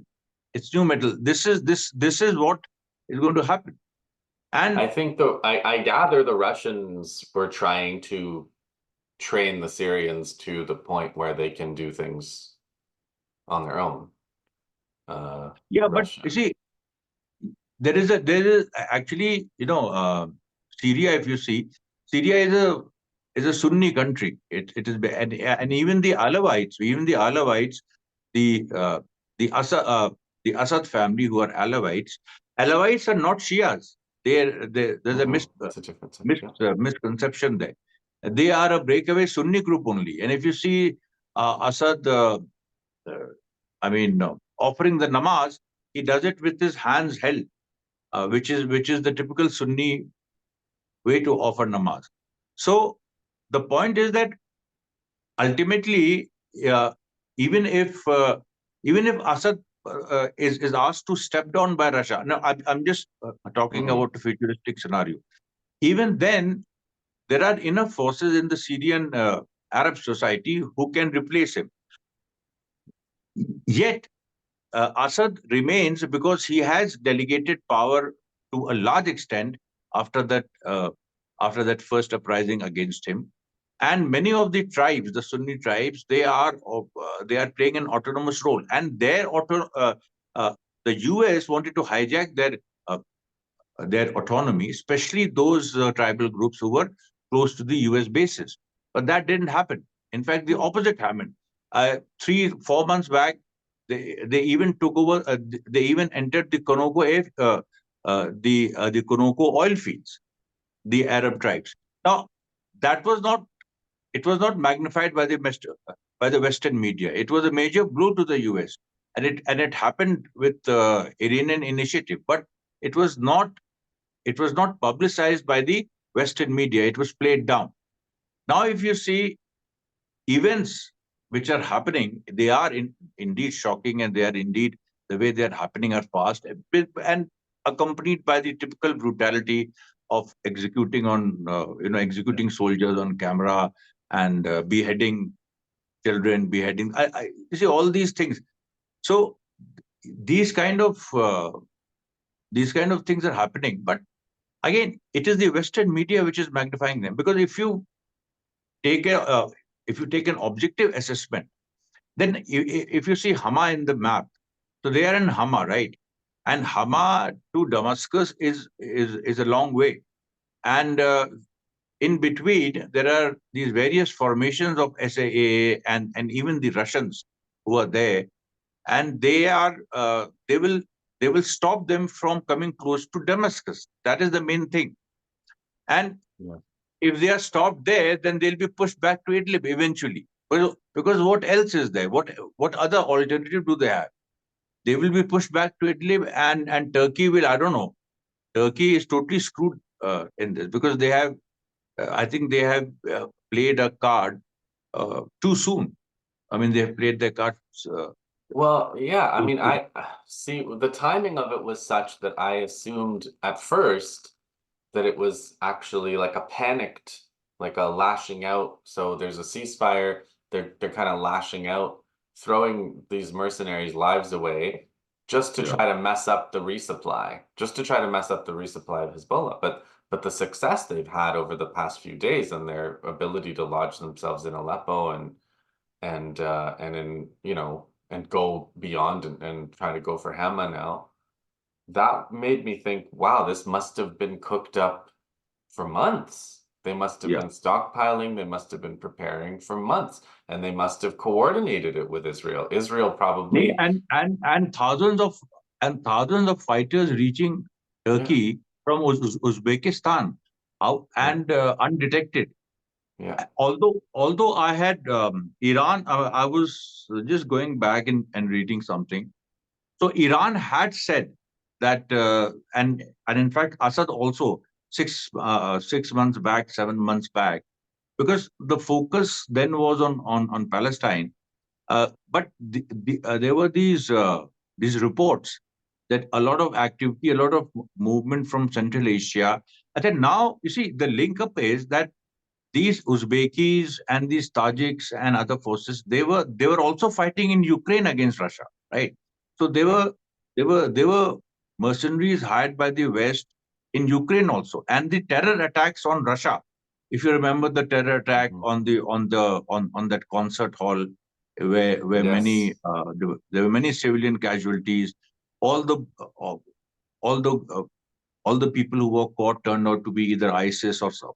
Its new mettle. This is what is going to happen. I And think I gather the Russians were trying to train the Syrians to the point where they can do things on their own. yeah, but you Russia. see, there is actually, Syria. If you see, Syria is a Sunni country. It is, and even the Alawites, the the Assad the Assad family, who are Alawites are not Shias. There's a Hmm. It's a different thing. Yeah. misconception there. They are a breakaway Sunni group only. And if you see Assad, uh, offering the namaz, he does it with his hands held, which is the typical Sunni way to offer namaz. So the point is that ultimately, uh, even if uh, even if Assad is asked to step down by Russia, now I'm just talking Hmm. about a futuristic scenario. Even then, there are enough forces in the Syrian Arab society who can replace him. Yet Assad remains because he has delegated power to a large extent after that first uprising against him. And many of the tribes, the Sunni tribes, they are playing an autonomous role, and uh, the US wanted to hijack uh, their autonomy, especially those tribal groups who were close to the US bases. But that didn't happen. In fact, the opposite happened. 3 4 months back, they even took over. They even entered the the Konoko oil fields, the Arab tribes. Now, that was not it was not magnified by by the Western media. It was a major blow to the U.S. and it happened with Iranian initiative, but it was not it was not publicized by the Western media. It was played down. Now, if you see events which are happening, they are indeed shocking, and they are indeed the way they are happening are fast and accompanied by the typical brutality of executing executing soldiers on camera and beheading children, beheading. You see all these things. So these kind of things are happening, but again, it is the Western media which is magnifying them, because take a if you take an objective assessment, then if you see Hama in the map, so they are in Hama, right? And Hama to Damascus is a long way, and in between there are these various formations of SAA and even the Russians who are there, and they will stop them from coming close to Damascus. That is the main thing. And Yeah. if they are stopped there, then they'll be pushed back to Idlib eventually. Because what else is there? What other alternative do they have? They will be pushed back to Idlib, and Turkey will. I don't know. Turkey is totally screwed in this, because they have. I think they have played a card too soon. I mean, they have played their cards Well, yeah, I too mean, soon. I see the timing of it was such that I assumed at first that it was actually like a panicked, like a lashing out. So there's a ceasefire, they're kind of lashing out, throwing these mercenaries' lives away just to Yeah. try to mess up the resupply, just to try to mess up the resupply of Hezbollah. But the success they've had over the past few days and their ability to lodge themselves in Aleppo and in, and go beyond and try to go for Hama now, that made me think, wow, this must have been cooked up for months. They must have Yeah. been stockpiling, they must have been preparing for months, and they must have coordinated it with Israel. Israel probably, And thousands of fighters reaching yeah, Turkey from Uzbekistan, yeah, and undetected. yeah, Although I had Iran, I was just going back and reading something. So Iran had said that, and in fact, Assad also 6 months back, 7 months back, because the focus then was on Palestine. But there were these reports that a lot of activity, a lot of movement from Central Asia. And then now you see the link up is that these Uzbekis and these Tajiks and other forces, they were also fighting in Ukraine against Russia, right? So yeah, they were mercenaries hired by the West in Ukraine also, and the terror attacks on Russia. If you remember the terror attack mhm. on that concert hall, where many Yes, there were many civilian casualties, all the uh, all the uh, all the people who were caught turned out to be either ISIS or so.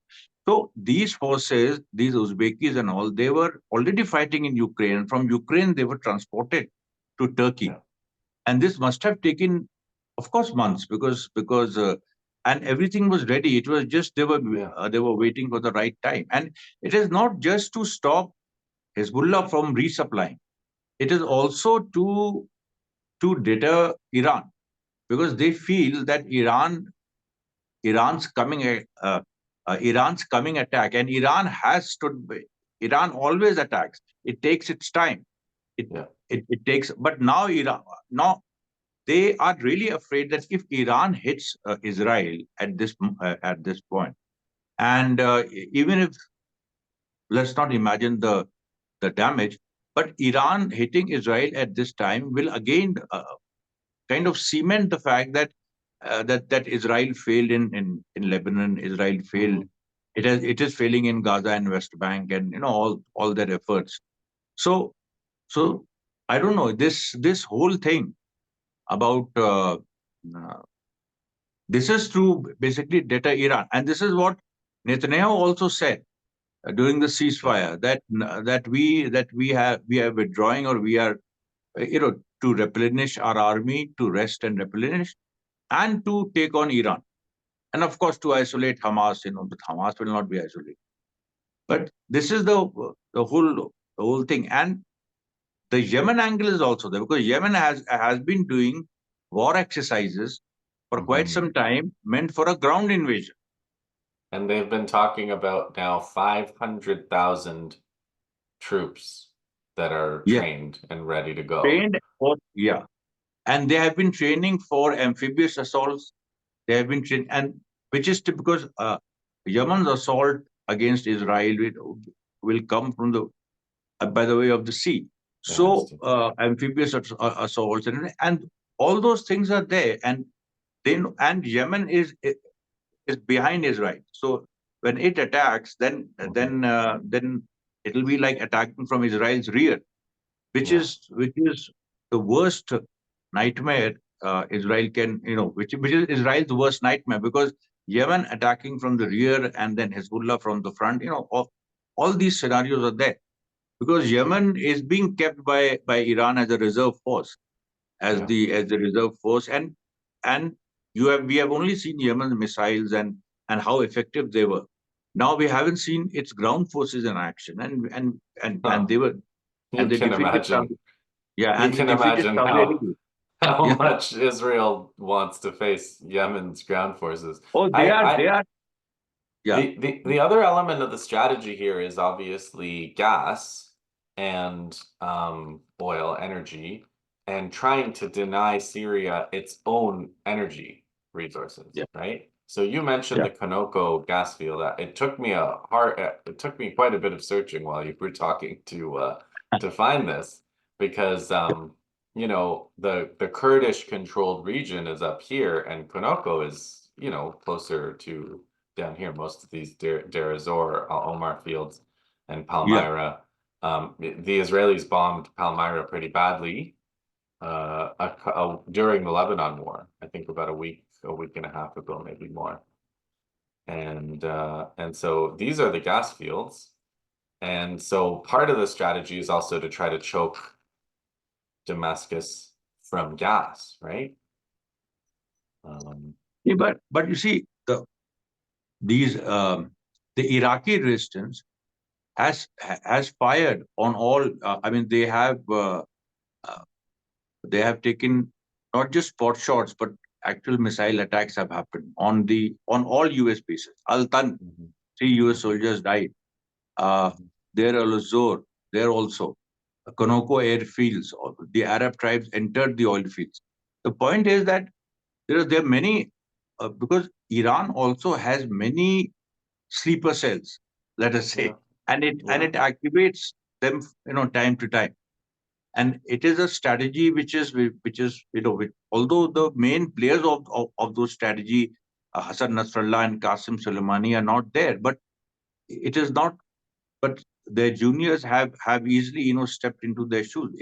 So these forces, these Uzbekis and all, they were already fighting in Ukraine. And from Ukraine, they were transported to Turkey. yeah, And this must have taken, of course, months, because and everything was ready. It was just yeah, they were waiting for the right time. And it is not just to stop Hezbollah from resupplying. It is also to deter Iran, because they feel that Iran's coming Iran's coming attack, and Iran has stood by. Iran always attacks. It takes its time. It yeah, it takes, but now they are really afraid that if Iran hits Israel at this point, and even if, let's not imagine the damage, but Iran hitting Israel at this time will again kind of cement the fact that that Israel failed in Lebanon. Israel failed. mhm. It is failing in Gaza and West Bank, and all their efforts. So so I don't know, this whole thing about uh, this is to basically deter Iran, and this is what Netanyahu also said during the Yeah, ceasefire, that we are withdrawing, or we are to replenish our army, to rest and replenish, and to take on Iran. And of course, to isolate Hamas, but Hamas will not be isolated. But this is the whole thing. And the Yemen angle is also there, because Yemen has been doing war exercises for quite Mhm. some time, meant for a ground invasion. And they've been talking about now 500,000 troops that are Yes, trained and ready to go. trained and they have been training for amphibious assaults. They have been trained, and which is because Yemen's assault against Israel will come from by the way of the sea. It has So to. amphibious assaults and all those things are there, and Yemen is behind Israel. So when it attacks, then Mhm. then it'll be like attacking from Israel's rear, Yeah, which is the worst nightmare Israel can, which is Israel's worst nightmare, because Yemen attacking from the rear and then Hezbollah from the front, all these scenarios are there, because Yemen is being kept by Iran as a reserve force, yeah, as the reserve force, and we have only seen Yemen's missiles and how effective they were. Now we haven't seen its ground forces in action, and Huh. they were You and they can defeated imagine. yeah, You and they can defeated imagine Saudi how Arabia. how Yeah. much Israel wants to face Yemen's ground forces. Oh, they I are, yeah, the other element of the strategy here is obviously gas and oil energy, and trying to deny Syria its own energy resources, yeah, right? So you mentioned yeah. the Konoko gas field. It took me quite a bit of searching while you were talking to find this, because the Kurdish controlled region is up here, and Konoko is closer to down here. Most of these Deir ez-Zor, Omar fields, and Yeah. Palmyra. The Israelis bombed Palmyra pretty badly during the Lebanon war. I think about a week and a half ago, maybe more. And so these are the gas fields. And so part of the strategy is also to try to choke Damascus from gas, right? Um, Yeah, but you see, these the Iraqi resistance has fired on all. I mean, uh, they have taken not just spot shots, but actual missile attacks have happened on all U.S. bases. Al-Tan, mhm, 3 U.S. mhm, soldiers died. Uh, mhm. Deir al-Zor, there also. Konoko airfields, the Arab tribes entered the oil fields. The point is that there are many, because Iran also has many sleeper cells, let us Yeah, say, and yeah, it activates them, time to time. And it is a strategy which is although the main players of those strategy, Hassan Nasrallah and Qasim Soleimani are not there, but it is not. But their juniors have easily stepped into their shoes.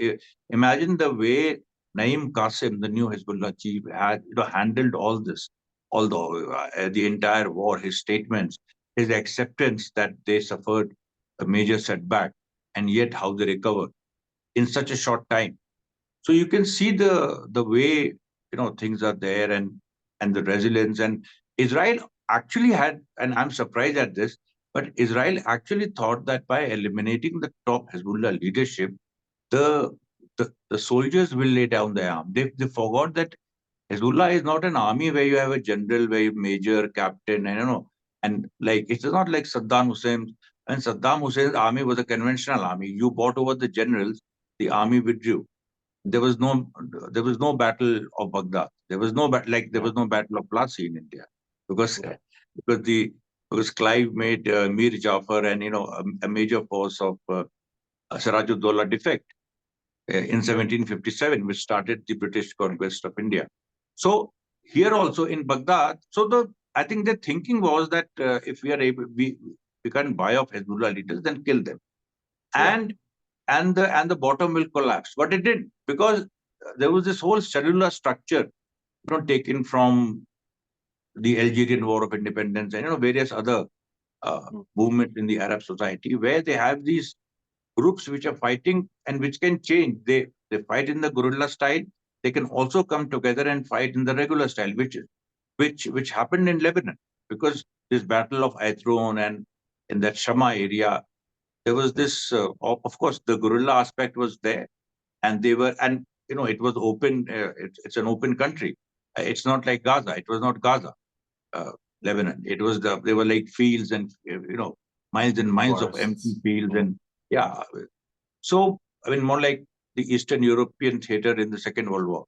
Imagine the way Naeem Qasim, the new Hezbollah chief, had handled all this, the entire war, his statements, his acceptance that they suffered a major setback, and yet how they recovered in such a short time. So you can see the way things are there, and the resilience. And Israel actually had, and I'm surprised at this, but Israel actually thought that by eliminating the top Hezbollah leadership, the the soldiers will lay down their arm. They forgot that Hezbollah is not an army where you have a general, where you major, captain, and and like it's not like Saddam Hussein. And Saddam Hussein's army was a conventional army. You bought over the generals, the army withdrew. There was no battle of Baghdad. There yeah, was no battle of Plassey in India, because yeah, because the because Clive made Mir Jafar and a major force of Sirajuddaula defect in 1757, which started the British conquest of India. So here also in Baghdad, I think the thinking was that if we are able, we can buy off Hezbollah leaders, then kill them, yeah, and the bottom will collapse. But it did, because there was this whole cellular structure, taken from the Algerian War of Independence and various other mm, movements in the Arab society, where they have these groups which are fighting and which can change. They fight in the guerrilla style. They can also come together and fight in the regular style, which happened in Lebanon, because this battle of Aitron and in that Shama area, there was this. Of course, the guerrilla aspect was there, and they were, and it was open. It's an open country. It's not like Gaza. It was not Gaza, uh, Lebanon. It was they were like fields and miles and miles of empty Forests. fields, and yeah. So I mean, more like the Eastern European theater in the Second World War.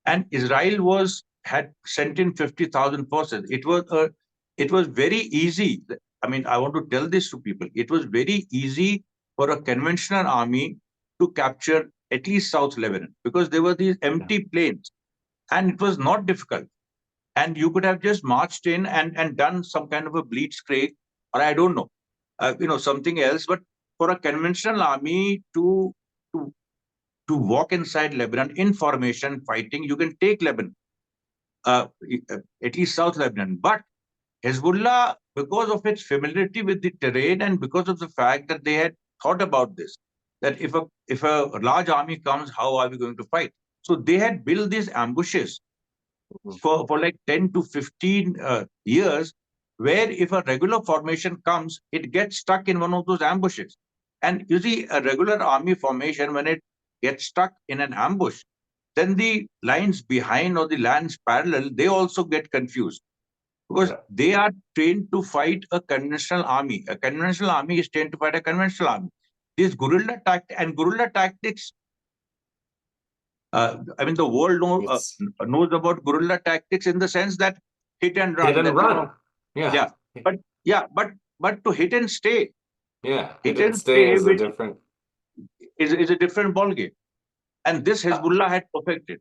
And Israel had sent in 50,000 forces. It was very easy. I mean, I want to tell this to people. It was very easy for a conventional army to capture at least South Lebanon, because there were these empty plains, and it was not difficult. And you could have just marched in and done some kind of a blitzkrieg, or I don't know, something else. But for a conventional army to to walk inside Lebanon in formation fighting, you can take Lebanon, uh, at least South Lebanon. But Hezbollah, because of its familiarity with the terrain and because of the fact that they had thought about this, that if a large army comes, how are we going to fight? So they had built these ambushes for like 10 to 15 years, where if a regular formation comes, it gets stuck in one of those ambushes. And you see, a regular army formation, when it gets stuck in an ambush, then the lines behind or the lines parallel, they also get confused, because Yeah. they are trained to fight a conventional army. A conventional army is trained to fight a conventional army. This guerrilla tactics, I mean, the world It's knows about guerrilla tactics in the sense that hit and hit run. and That run. Yeah. yeah, but yeah, but to Yeah. Hit hit and and stay stay, is a which different. is a different ballgame. And this Uh, Hezbollah had perfected.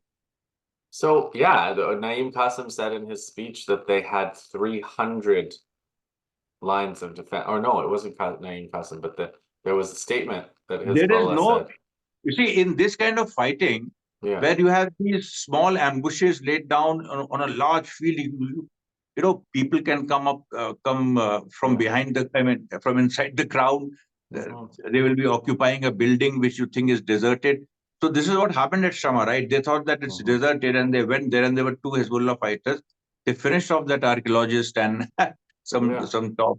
so yeah, Naeem Qassem said in his speech that they had 300 lines of defense. Or no, it wasn't Naeem Qassem, but there was a statement that There is Hezbollah no, said. you see, in this kind of fighting, Yeah. where you have these small ambushes laid down on a large field, people can come from Yeah. behind I mean, from inside the crowd. Uh, Mhm. they will be occupying a building which you think is deserted. So this is what happened at Shama, right? They thought that it's Mhm. deserted, and they went there, and there were two Hezbollah fighters. They finished off that archaeologist and some Yeah. some top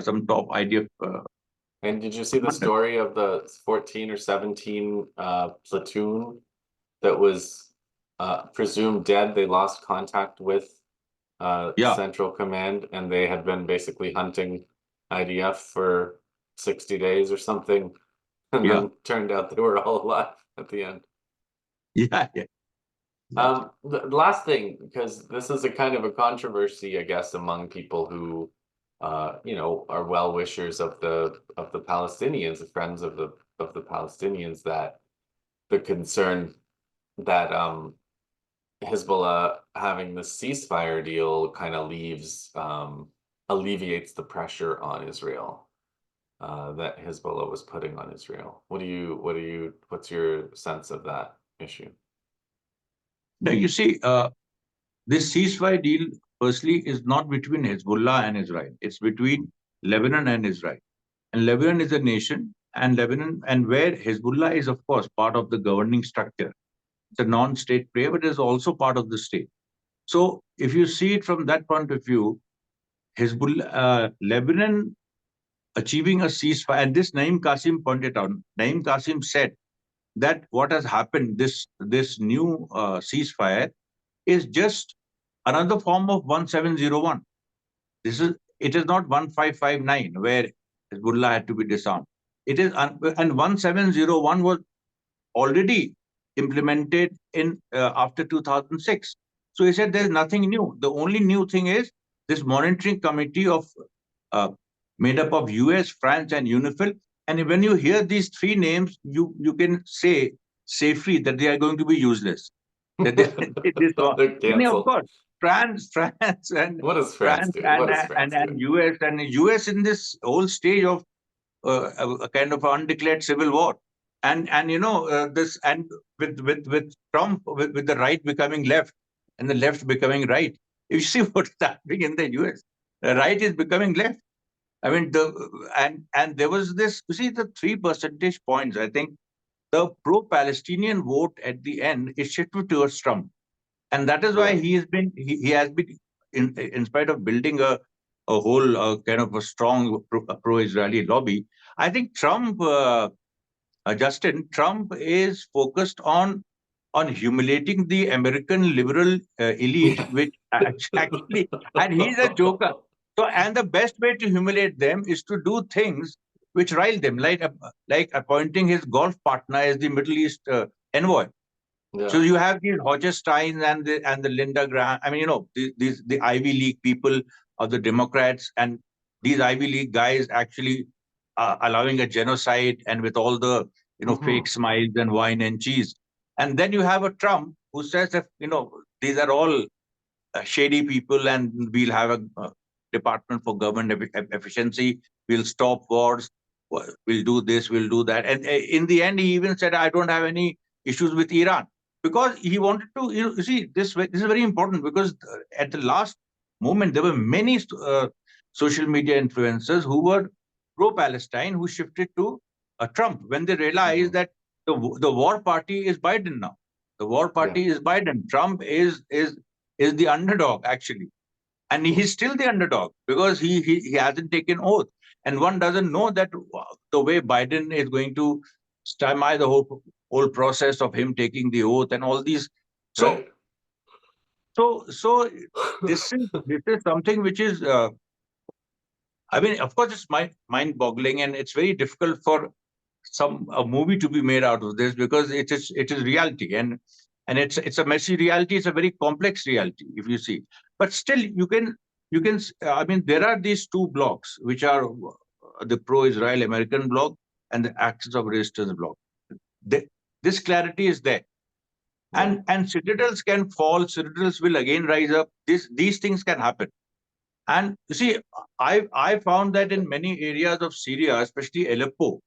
some top idea And did you see the commander. story of the 14 or 17 platoon that was presumed dead? They lost contact with Yeah, Central Command, and they had been basically hunting IDF for 60 days or something, and yeah, then turned out they were all alive at the end. yeah, yeah. Exactly. The last thing, because this is a kind of a controversy, I guess, among people who, are well wishers of the Palestinians, the friends of the Palestinians, that the concern that Hezbollah having the ceasefire deal kind of alleviates the pressure on Israel that Hezbollah was putting on Israel. What's your sense of that issue? Now, you see, this ceasefire deal, firstly, is not between Hezbollah and Israel. It's between Lebanon and Israel. And Lebanon is a nation, and where Hezbollah is, of course, part of the governing structure. It's a non-state player, but it is also part of the state. So, if you see it from that point of view, Lebanon achieving a ceasefire, and this Naeem Qasim pointed out. Naeem Qasim said that what has happened, this new ceasefire, is just another form of 1701. It is not 1559 where Hezbollah had to be disarmed. It is and 1701 was already implemented in after 2006. So he said there's nothing new. The only new thing is this monitoring committee of uh, made up of US, France, and UNIFIL. And when you hear these three names, you can say safely that they are going to be useless. That this one, They're of canceled. course, France, and What does France do? What does France do? US in this whole stage of a kind of undeclared civil war, and this, and with Trump, with the right becoming left and the left becoming right. You see what's happening in the US. The right is becoming left. I mean, and there was this. You see, the 3 percentage points. I think the pro-Palestinian vote at the end is shifted towards Trump. And that is why Yeah. he has been, in spite of building a whole kind of a strong pro-Israeli lobby, I think Justin, Trump is focused on humiliating the American liberal elite, Yeah. which actually, and he's a joker. So, and the best way to humiliate them is to do things which rile them, like appointing his golf partner as the Middle East envoy. So Yeah. you have these Hochsteins and the Linda Graham. I mean, the Ivy League people of the Democrats, and these Ivy League guys actually allowing a genocide, and with all the fake Hmm. smiles and wine and cheese. And then you have a Trump who says that these are all shady people, and we'll have a department for government efficiency. We'll stop wars. We'll do this. We'll do that. And in the end, he even said, "I don't have any issues with Iran," because he wanted to. You see, this is very important, because at the last moment there were many social media influencers who were pro-Palestine who shifted to Trump when they realized Hmm. that the war party is Biden now. The war Yeah. party is Biden. Trump is the underdog, actually, and he's still the underdog because he hasn't taken oath, and one doesn't know that the way Biden is going to stymie the whole process of him taking the oath and all these. So Right. so this is something which is. I mean, of course, it's mind-boggling, and it's very difficult for a movie to be made out of this, because it is reality, and it's a messy reality. It's a very complex reality, if you see. But still, you can. I mean, there are these two blocks, which are the pro-Israel American bloc and the Axis of Resistance bloc. They, this clarity is there, Yeah. and citadels can fall. Citadels will again rise up. These things can happen. And you see, I found that in many areas of Syria, especially Aleppo,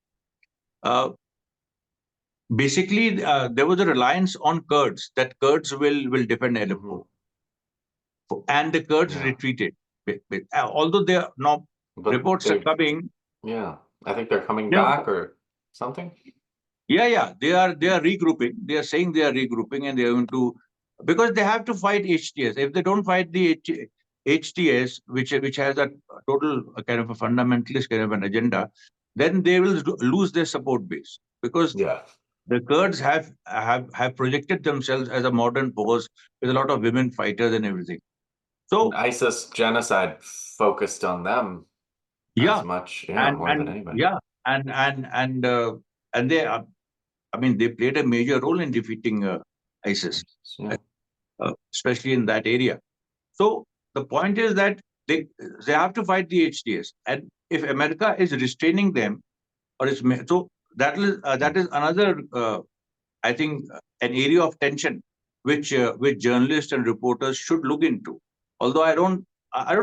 uh, basically there was a reliance on Kurds, that Kurds will defend Hmm. Aleppo, and the Kurds Yeah. retreated. Although there are now But reports are they've, coming. yeah, I think they're coming Yeah, back or something. yeah, they are regrouping. They are saying they are regrouping, and they are going to, because they have to fight HTS. If they don't fight the HTS, which has a total kind of a fundamentalist kind of an agenda, then they will lose their support base, because Yeah. the Kurds have projected themselves as a modern force with a lot of women fighters and everything. And So ISIS genocide focused on them as yeah, much, yeah, more than and anybody. yeah, and they are, I mean, they played a major role in defeating ISIS, Yeah. especially in that area. So the point is that they have to fight the HTS, and if America is restraining them, so that is another I think an area of tension which journalists and reporters should look into. Although I don't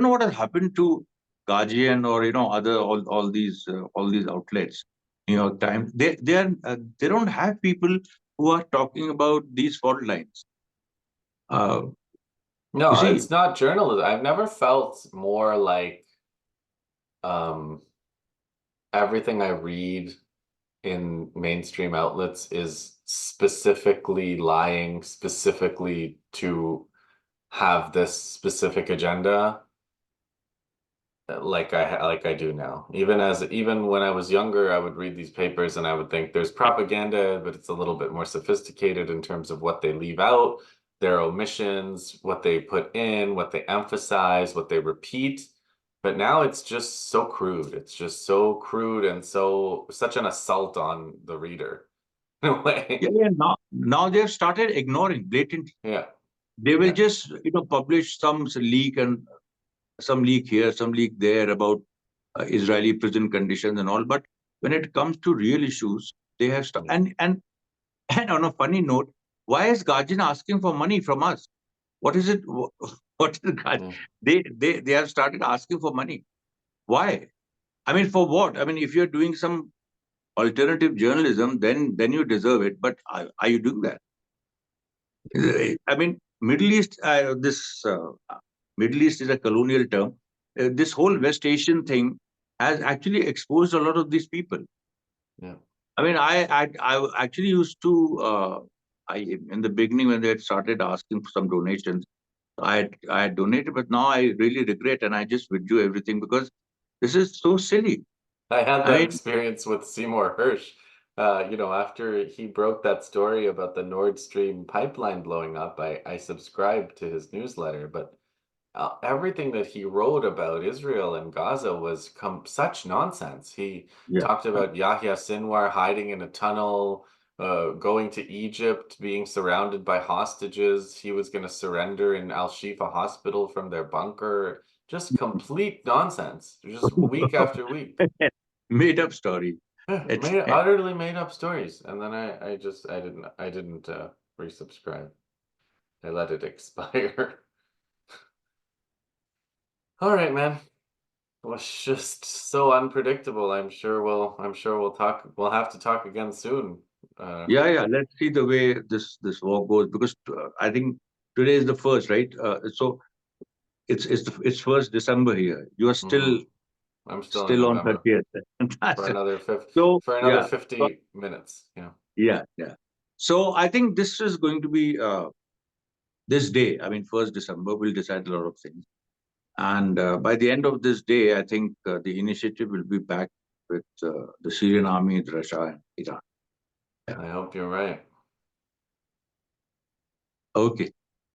know what has happened to Guardian or other all these outlets, New York Times. They don't have people who are talking about these fault lines. Uh, you No, see, it's not journalism. I've never felt more like um everything I read in mainstream outlets is specifically lying, specifically to have this specific agenda, like I do now. Even when I was younger, I would read these papers and I would think there's propaganda, but it's a little bit more sophisticated in terms of what they leave out, their omissions, what they put in, what they emphasize, what they repeat. But now it's just so crude. It's just so crude and such an assault on the reader in a yeah, way. yeah, now they have started ignoring blatantly. Yeah, They will yeah, just publish some leak here, some leak there about Israeli prison conditions and all. But when it comes to real issues, they have yeah, and and on a funny note, why is Guardian asking for money from us? What is it? What is Guardian? yeah. They have started asking for money. Why? I mean, for what? I mean, if you're doing some alternative journalism, then you deserve it. But are you doing that? I mean, Middle East. This Middle East is a colonial term. This whole West Asian thing has actually exposed a lot of these people. Yeah. I mean, I actually used to, in the beginning when they had started asking for some donations, I had donated, but now I really regret and I just withdrew everything because this is so silly. I had I that mean, experience with Seymour Hirsch. After he broke that story about the Nord Stream pipeline blowing up, I subscribed to his newsletter, but everything that he wrote about Israel and Gaza was such nonsense. He yeah. talked about Yahya Sinwar hiding in a tunnel, going to Egypt, being surrounded by hostages. He was going to surrender in Al Shifa Hospital from their bunker. Just complete nonsense, just week after week. Made up story. Yeah, It's utterly made up stories. And then I didn't resubscribe. I let it expire. All right, man. Was just so unpredictable. I'm sure we'll have to talk again soon. yeah, yeah. Let's see the way this war goes because I think today is the first, right? So it's first December here. You are mhm. I'm still in still on November 30th. for That's it. another fifth So for another yeah, so, 50 minutes. Yeah. yeah, yeah. So I think this is going to be this day. I mean, first December will decide a lot of things. And by the end of this day, I think the initiative will be back with the Syrian army, Russia, and Iran. Yeah. I hope you're right. Okay.